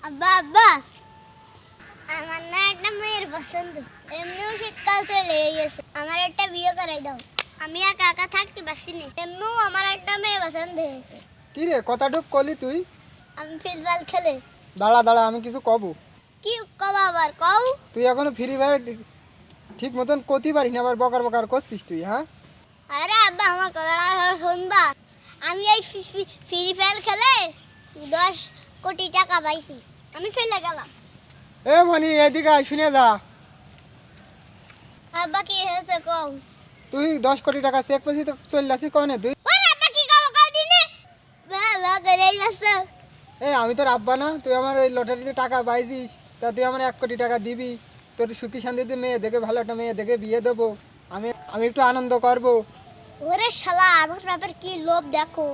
আব্বা আব্বা আমার না একটা মেয়ের পছন্দ। এমনিও শীতকাল চলে গেছে, আমার একটা বিয়ে করাই দাও। আমি আর কাকা থাকতে পারছি না, এমনিও আমার একটা মেয়ে পছন্দ হয়েছে। কি রে কথাটুক কলি তুই? আমি ফুটবল খেলে। দাঁড়া দাঁড়া, আমি কিছু কব। কি কব আবার কও? তুই এখনো ফ্রি ফায়ার ঠিক মতন করতে পারিস না, আবার বকার বকার করছিস তুই। হ্যাঁ আরে আব্বা আমার কথাটা শুনবা। আমি এই ফ্রি ফায়ার খেলে 10 কোটি টাকা পাইছি। আমি চলে গেলাম। এ মনি, এদিকে আয়, শুনে যা। আব্বা কি হয়েছে কও? তুই 10 কোটি টাকা চেক পেয়েছি তো চলে আসিস কনে তুই? ওরে আব্বা কি কও কও দিনে বাবা করে যাচ্ছে। আমি তোর আব্বা না? তুই আমার ওই লটারিতে টাকা পাইছিস, তা তুই আমার 1 কোটি টাকা দিবি। তোর সুখী শান্তিতে মেয়ে দেখে, ভালো একটা মেয়ে দেখে বিয়ে দেবো। আমি আমি একটু আনন্দ করব। ওরে শালা, আমার বাপের কি লোভ দেখো।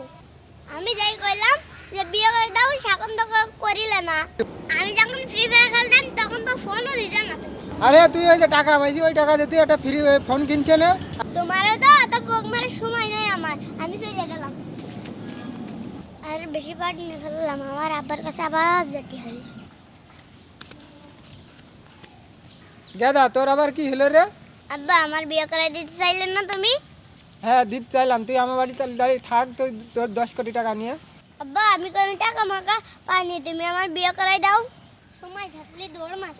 আমি যাই কইলাম যে বিয়ে করে দাও, শাকন তো করিলে না। আমি যখন ফ্রি ফায়ার খেলতাম তখন তো ফোনও দিতে না তুমি। আরে তুই ওই যে টাকা পাইছি, ওই টাকা দিয়ে তুই একটা ফ্রি ফোন কিনছে না? তোমারও তো অত পোক মারার সময় নেই আমার। আমি চলে গেলাম। আর বেশি পাট নিয়ে ফেললাম, আমার আব্বার কাছে আবার যেতে হবে। গেদা, তোর আবার কি হলো রে? আব্বা আমার বিয়ে করে দিতে চাইলেন না তুমি? হ্যাঁ দিতে চাইলাম, তুই আমার বাড়ি তাহলে দাঁড়িয়ে থাক তো, তোর 10 কোটি টাকা নিয়ে। আব্বা আমি কোনো টাকা মাকা পাইনি, তুমি আমার বিয়ে করাই দাও। সময় থাকলে দৌড় মার।